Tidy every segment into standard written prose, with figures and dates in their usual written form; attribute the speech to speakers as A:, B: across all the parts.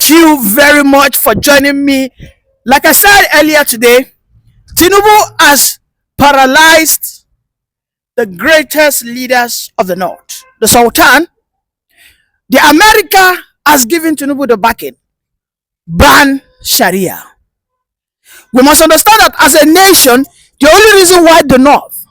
A: Thank you very much for joining me. Like I said earlier today, Tinubu has paralyzed the greatest leaders of the North. The Sultan, the America has given Tinubu the backing. Ban Sharia. We must understand that as a nation, the only reason why the North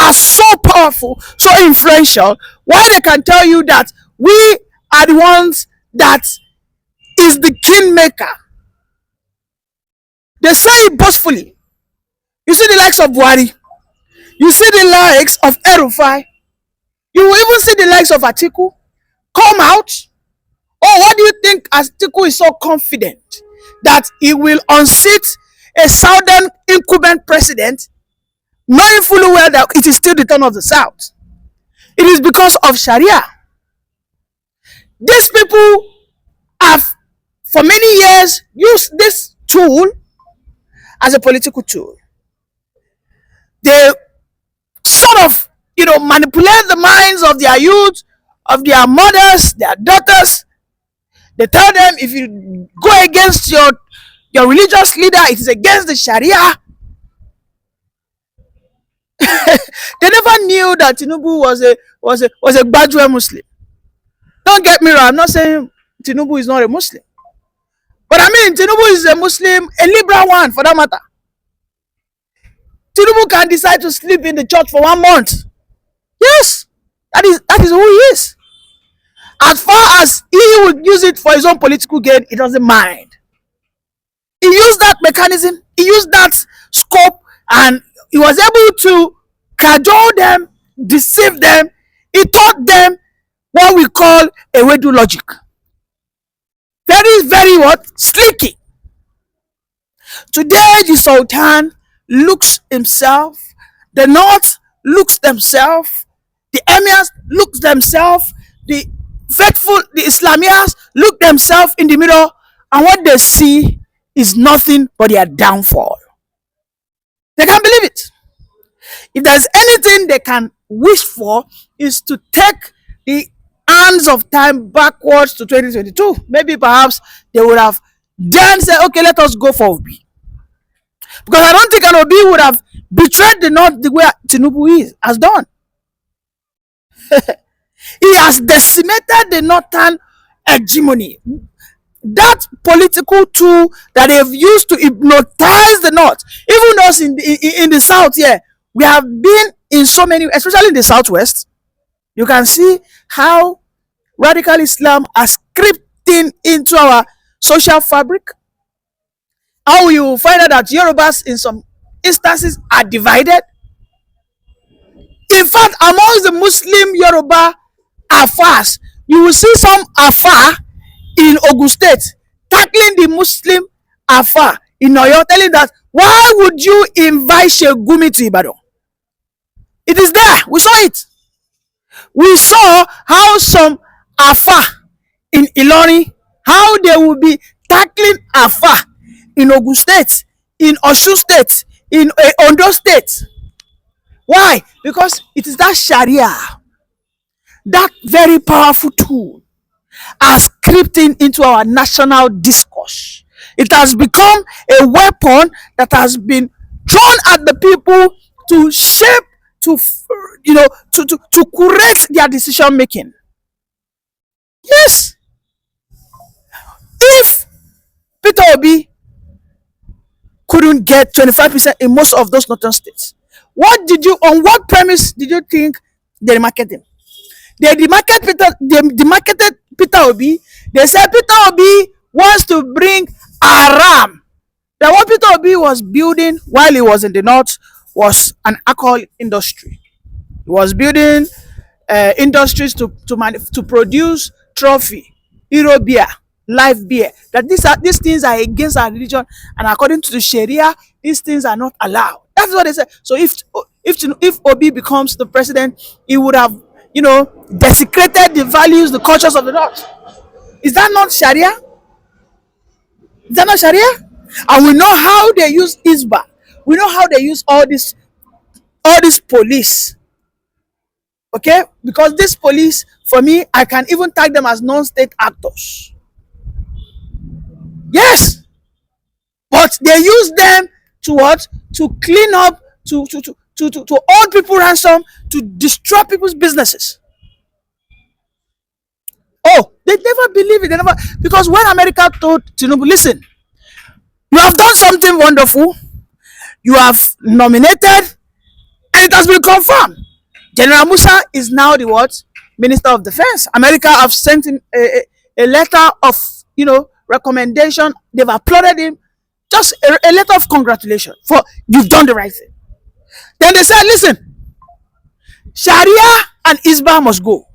A: are so powerful, so influential, why they can tell you that we are the ones that is the kingmaker. They say it boastfully. You see the likes of Buhari, you see the likes of Erufai, you will even see the likes of Atiku come out. Oh, what do you think Atiku is so confident that he will unseat a southern incumbent president, knowing fully well that it is still the turn of the South? It is because of Sharia. These people have for many years used this tool as a political tool. They sort of, manipulate the minds of their youth, of their mothers, their daughters. They tell them if you go against your religious leader, it is against the Sharia. They never knew that Tinubu was a Bajwa Muslim. Don't get me wrong, I'm not saying Tinubu is not a Muslim. But I mean, Tinubu is a Muslim, a liberal one for that matter. Tinubu can decide to sleep in the church for 1 month. Yes, that is who he is. As far as he would use it for his own political gain, he doesn't mind. He used that mechanism, he used that scope, and he was able to cajole them, deceive them. He taught them what we call a Wedu logic. Very, very what? Slicky. Today, the Sultan looks himself, the North looks themselves, the Emirs look themselves, the faithful, the Islamians look themselves in the mirror, and what they see is nothing but their downfall. They can't believe it. If there's anything they can wish for, is to take the hands of time backwards to 2022. Maybe perhaps they would have then said, okay, let us go for Obi. Because I don't think an Obi would have betrayed the North the way Tinubu has done. He has decimated the Northern hegemony. That political tool that they've used to hypnotize the North, even us in the South here, we have been in so many, especially in the Southwest. You can see how radical Islam has crept into our social fabric. How you will find out that Yorubas in some instances are divided. In fact, amongst the Muslim Yoruba Afars, you will see some Afar in Ogun State tackling the Muslim Afar in Oyo, telling that, why would you invite Shegumi to Ibadan? It is there. We saw it. We saw how some Afar in Ilori, how they will be tackling Afar in Ogun State, in Osun State, in Ondo State. Why? Because it is that Sharia, that very powerful tool, has crept into our national discourse. It has become a weapon that has been thrown at the people to shape, to correct their decision making. Yes. If Peter Obi couldn't get 25% in most of those northern states, on what premise did you think they marketed him? They demarketed Peter Obi. They said Peter Obi wants to bring Aram. That what Peter Obi was building while he was in the North was an alcohol industry. He was building industries to produce trophy, hero beer, live beer. That these things are against our religion, and according to the Sharia, these things are not allowed. That's what they said. So if Obi becomes the president, he would have, desecrated the values, the cultures of the North. Is that not Sharia? Is that not Sharia? And we know how they use Isba. We know how they use all this police. Okay? Because this police, for me, I can even tag them as non-state actors. But they use them to what? To clean up, to hold people ransom, to destroy people's businesses. Oh, they never believe it. They never, because when America told Tinubu, listen, you have done something wonderful, you have nominated, and it has been confirmed. General Musa is now the what? Minister of Defense. America have sent him a letter of, recommendation. They've applauded him. Just a letter of congratulations for you've done the right thing. Then they said, listen, Sharia and Isba must go.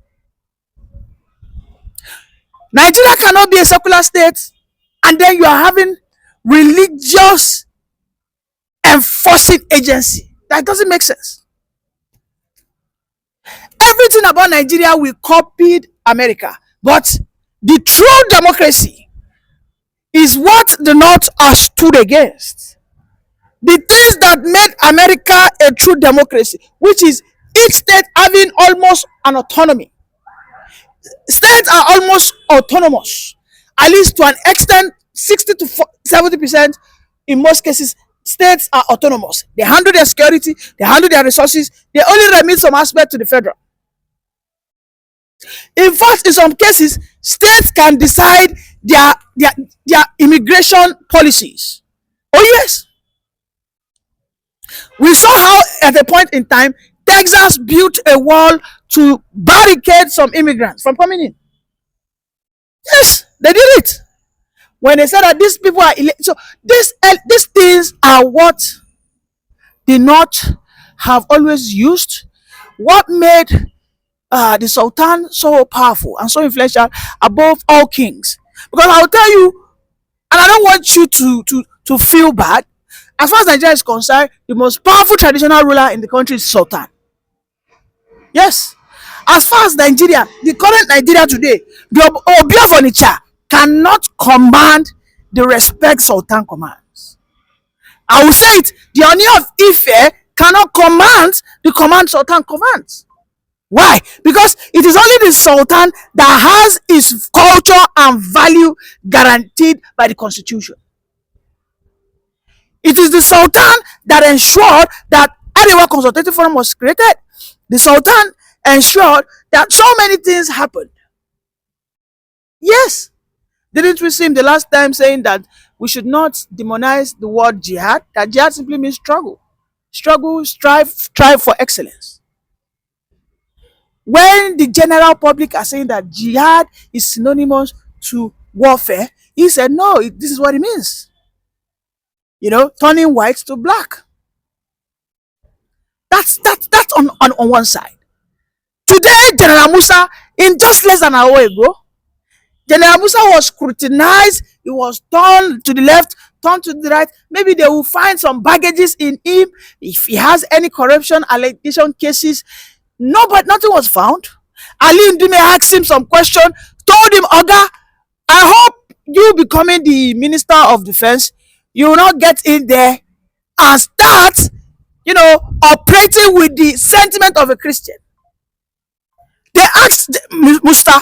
A: Nigeria cannot be a secular state, and then you are having religious enforcing agency. That doesn't make sense. Everything about Nigeria we copied America, but the true democracy is what the North has stood against. The things that made America a true democracy, which is each state having almost an autonomy. States are almost autonomous, at least to an extent, 60 to 70%. In most cases, states are autonomous. They handle their security, they handle their resources, they only remit some aspect to the federal. In fact, in some cases, states can decide their immigration policies. Oh yes. We saw how at a point in time, Texas built a wall to barricade some immigrants from coming in. Yes, they did it. When they said that these people are so these things are what the North have always used. What made the Sultan so powerful and so influential above all kings? Because I'll tell you, and I don't want you to feel bad. As far as Nigeria is concerned, the most powerful traditional ruler in the country is Sultan. Yes. As far as Nigeria, the current Nigeria today, the Obi of Onitsha cannot command the respect Sultan commands. I will say it, the Oni of Ife cannot command the command Sultan commands. Why? Because it is only the Sultan that has his culture and value guaranteed by the constitution. It is the Sultan that ensured that Arewa Consultative Forum was created. The Sultan ensured that so many things happened. Yes. Didn't we see him the last time saying that we should not demonize the word jihad? That jihad simply means struggle. Struggle, strive for excellence. When the general public are saying that jihad is synonymous to warfare, he said, no, this is what it means. Turning white to black. That's on one side. Today, General Musa, in just less than an hour ago, General Musa was scrutinized. He was turned to the left, turned to the right. Maybe they will find some baggages in him. If he has any corruption allegation cases, no, but nothing was found. Ali Ndume asked him some question, told him, Oga, I hope you becoming the Minister of Defense, you will not get in there and start, operating with the sentiment of a Christian. They asked Musa,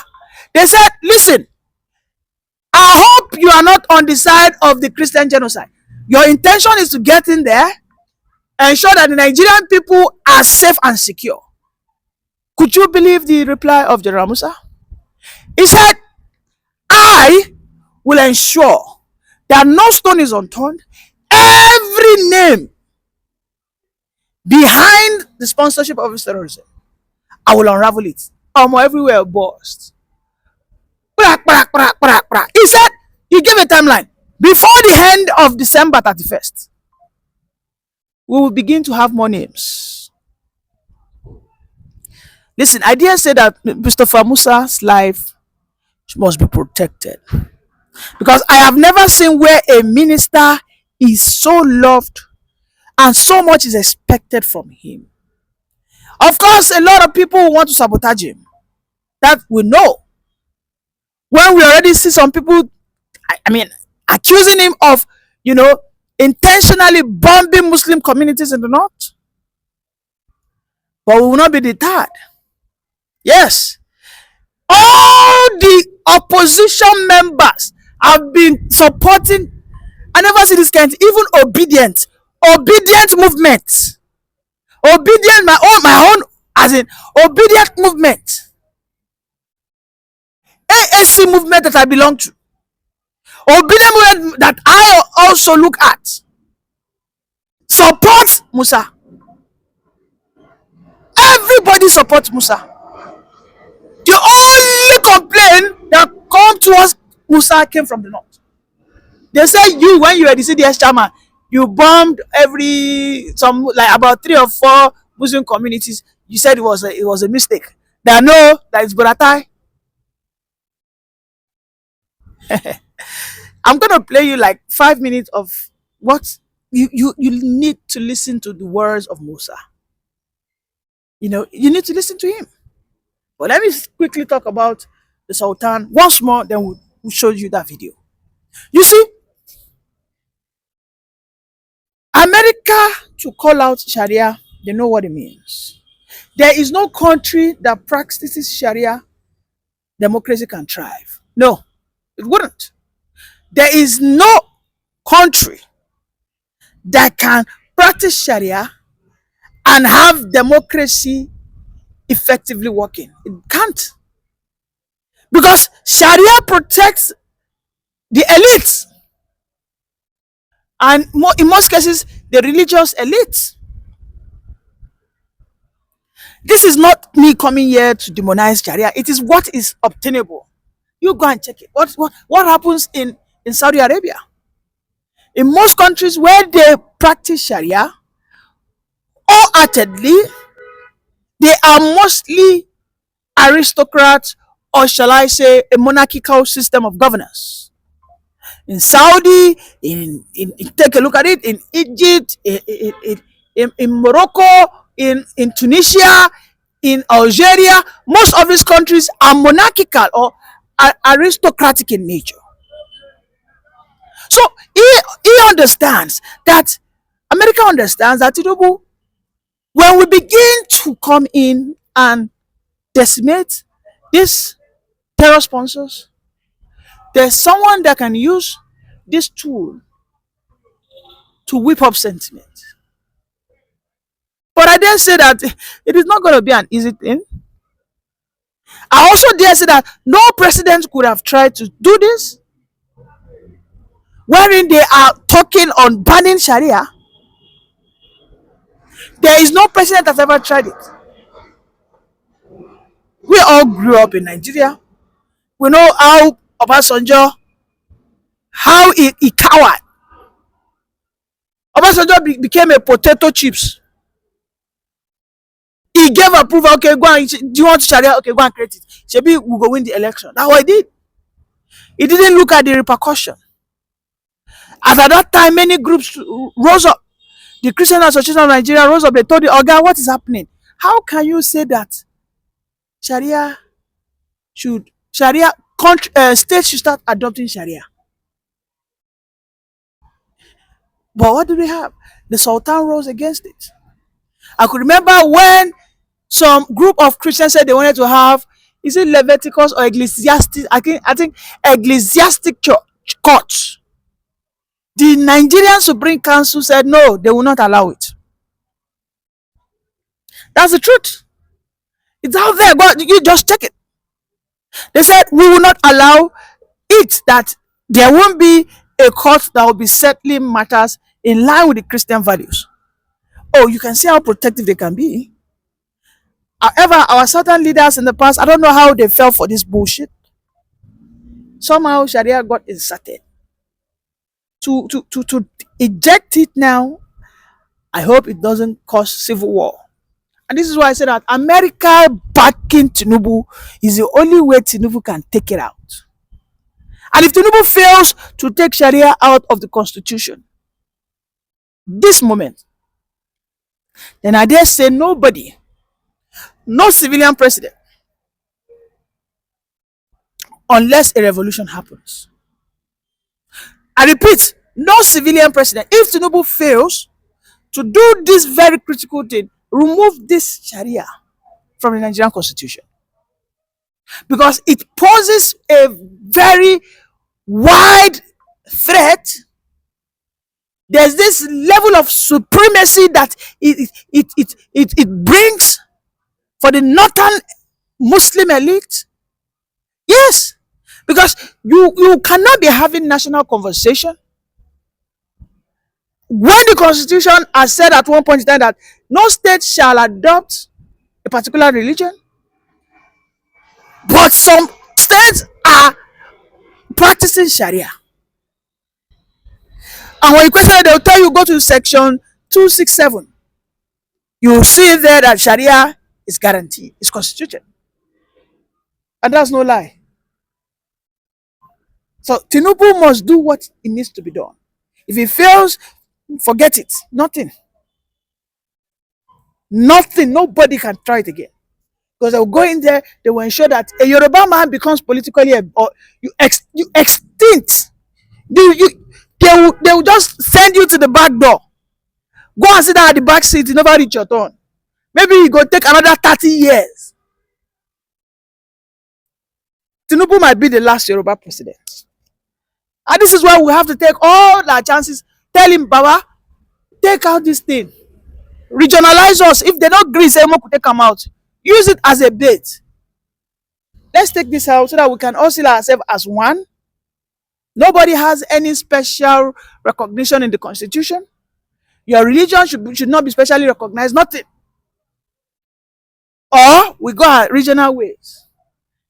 A: they said, listen, I hope you are not on the side of the Christian genocide. Your intention is to get in there and ensure that the Nigerian people are safe and secure. Could you believe the reply of General Musa? He said, I will ensure that no stone is unturned. Every name behind the sponsorship of this terrorism, I will unravel it. Everywhere burst. He said, he gave a timeline. Before the end of December 31st, we will begin to have more names. Listen, I dare say that Mr. Musa's life must be protected. Because I have never seen where a minister is so loved and so much is expected from him. Of course, a lot of people want to sabotage him. That we know. When we already see some people, accusing him of, intentionally bombing Muslim communities in the north. But we will not be deterred. Yes. All the opposition members have been supporting, I never see this kind. Even obedient movement, obedient, my own, as in obedient movement, AAC movement that I belong to, obedient movement that I also look at, supports Musa. Everybody supports Musa. The only complaint that come towards Musa came from the north. They say you, when you were the CDS chairman, you bombed some like about 3 or 4 Muslim communities. You said it was a mistake. That no, that is Buratai. I'm gonna play you like 5 minutes of what you need to listen to the words of Musa. You need to listen to him. But let me quickly talk about the Sultan once more, then we'll show you that video. You see, America, to call out Sharia, they know what it means. There is no country that practices Sharia democracy can thrive. No, it wouldn't. There is no country that can practice Sharia and have democracy effectively working. It can't. Because Sharia protects the elites, and in most cases, the religious elites. This is not me coming here to demonize Sharia. It is what is obtainable. You go and check it. What happens in Saudi Arabia? In most countries where they practice Sharia, wholeheartedly, they are mostly aristocrats, or shall I say, a monarchical system of governance. In Saudi, take a look at it, in Egypt, in Morocco, in Tunisia, in Algeria, most of these countries are monarchical or aristocratic in nature. So he understands that, America understands that, Tinubu, when we begin to come in and decimate these terror sponsors, there's someone that can use this tool to whip up sentiment. But I dare say that it is not going to be an easy thing. I also dare say that no president could have tried to do this, wherein they are talking on banning Sharia. There is no president that has ever tried it. We all grew up in Nigeria. We know how Obasanjo, how he cowered. Obasanjo became a potato chips. He gave approval. Okay, go and, do you want Sharia? Okay, go and create it. Shebi will go win the election. That's what he did. He didn't look at the repercussion. As at that time, many groups rose up. The Christian Association of Nigeria rose up. They told the Oga, what is happening? How can you say that Sharia states should start adopting Sharia? But what do they have? The Sultan rose against it. I could remember when some group of Christians said they wanted to have, is it Leviticus or ecclesiastic? I think ecclesiastic courts. The Nigerian Supreme Council said no, they will not allow it. That's the truth. It's out there. But you just check it. They said we will not allow it, that there won't be a court that will be settling matters in line with the Christian values. Oh, you can see how protective they can be. However, our Southern leaders in the past, I don't know how they fell for this bullshit. Somehow Sharia got inserted. To eject it now, I hope it doesn't cause civil war. And this is why I said that America backing Tinubu is the only way Tinubu can take it out. And if Tinubu fails to take Sharia out of the constitution this moment, then I dare say nobody, no civilian president, unless a revolution happens. I repeat, no civilian president. If Tinubu fails to do this very critical thing, remove this Sharia from the Nigerian constitution, because it poses a very wide threat There's this level of supremacy that it brings for the northern Muslim elite. Yes, because you cannot be having national conversation when the constitution has said at one point in time that no state shall adopt a particular religion, but some states are practicing Sharia. And when you question it, they'll tell you go to section 267. You will see there that Sharia is guaranteed, it's constituted. And that's no lie. So Tinubu must do what it needs to be done. If he fails, forget it. Nothing. Nothing. Nobody can try it again. Because they will go in there, they will ensure that a Yoruba man becomes politically or you extinct. They will just send you to the back door. Go and sit down at the back seat, you never reach your turn. Maybe you go take another 30 years. Tinubu might be the last Yoruba president. And this is why we have to take all our chances. Tell him, Baba, take out this thing. Regionalize us. If they don't agree, say, Moku, take them out. Use it as a bait. Let's take this out so that we can all see ourselves as one. Nobody has any special recognition in the constitution. Your religion should not be specially recognized. Nothing. Or we go our regional ways.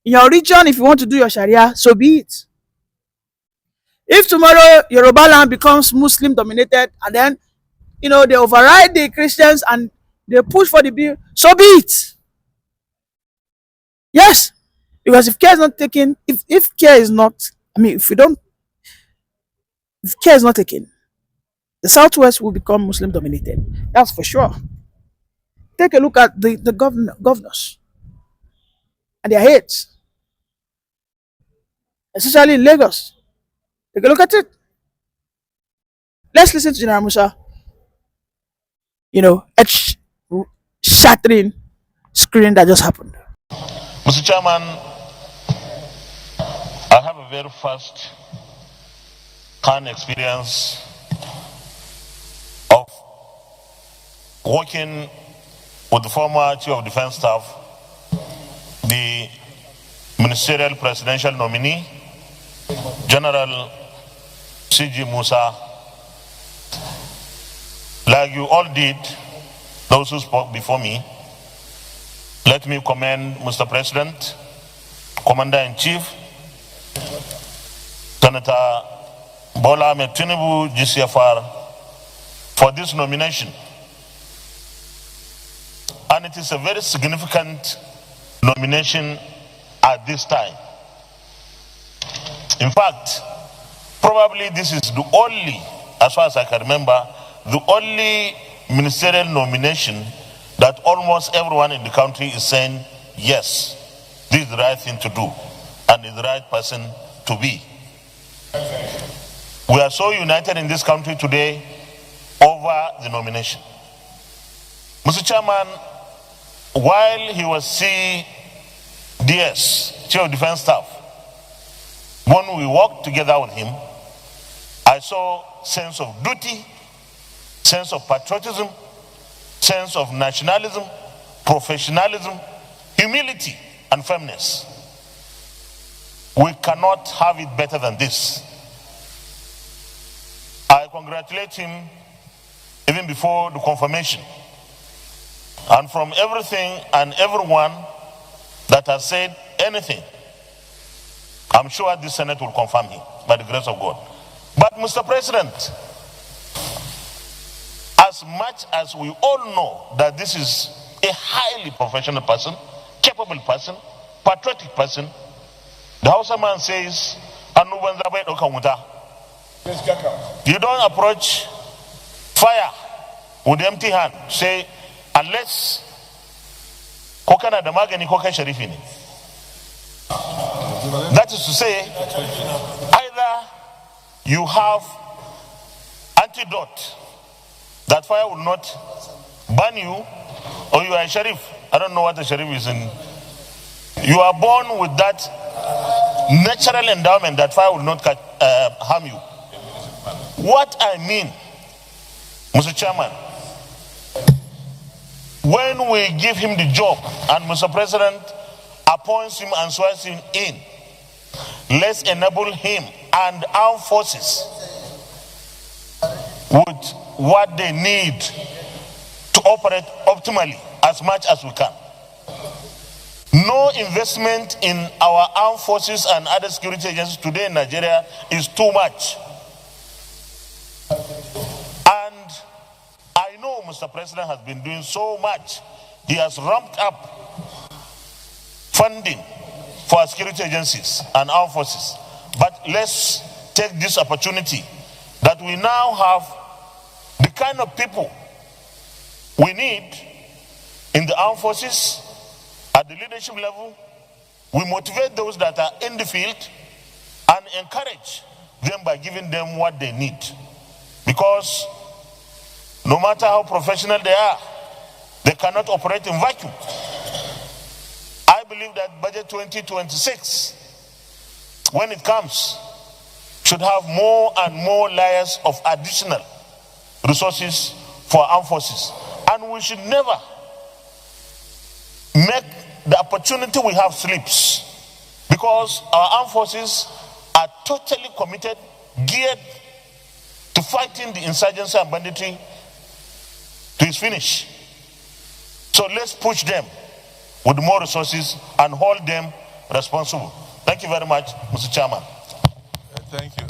A: In your region, if you want to do your Sharia, so be it. If tomorrow Yoruba land becomes Muslim dominated and then they override the Christians and they push for the bill, so be it. Yes. Because if care is not taken, if care is not, if care is not taken, the Southwest will become Muslim dominated. That's for sure. Take a look at the governors and their heads, especially in Lagos. Take a look at it. Let's listen to General Musa. Shattering screen that just happened.
B: Mr. Chairman, I have a very first hand experience of working with the former Chief of Defense Staff, the Ministerial Presidential Nominee, General C.G. Musa. Like you all did, those who spoke before me, let me commend Mr. President, Commander-in-Chief, Senator Bola Ahmed Tinubu, GCFR, for this nomination. And it is a very significant nomination at this time. In fact, probably this is the only, as far as I can remember, the only ministerial nomination that almost everyone in the country is saying, yes, this is the right thing to do and is the right person to be. We are so united in this country today over the nomination. Mr. Chairman, while he was CDS, Chief of Defense Staff, when we worked together with him, I saw sense of duty, sense of patriotism, sense of nationalism, professionalism, humility, and firmness. We cannot have it better than this. I congratulate him even before the confirmation. And from everything and everyone that has said anything, I'm sure this Senate will confirm him by the grace of God. But Mr. President, as much as we all know that this is a highly professional person, capable person, patriotic person, the Hausa man says, you don't approach fire with empty hand. Say, unless kokana da magani ko kai sharifi ne. That is to say, either you have antidote that fire will not burn you, or you are a sheriff. I don't know what a sheriff is in. You are born with that natural endowment that fire will not harm you. What I mean Mr. Chairman, when we give him the job and Mr. President appoints him and swears him in, let's enable him and armed forces with what they need to operate optimally as much as we can. No investment in our armed forces and other security agencies today in Nigeria is too much. And I know Mr. President has been doing so much. He has ramped up funding for our security agencies and armed forces. But let's take this opportunity that we now have the kind of people we need in the armed forces at the leadership level. We motivate those that are in the field and encourage them by giving them what they need. Because no matter how professional they are, they cannot operate in vacuum. I believe that budget 2026, when it comes, should have more and more layers of additional resources for armed forces. And we should never make the opportunity we have slips, because our armed forces are totally committed, geared to fighting the insurgency and banditry to its finish. So let's push them with more resources and hold them responsible. Thank you very much, Mr. Chairman.
C: Thank you.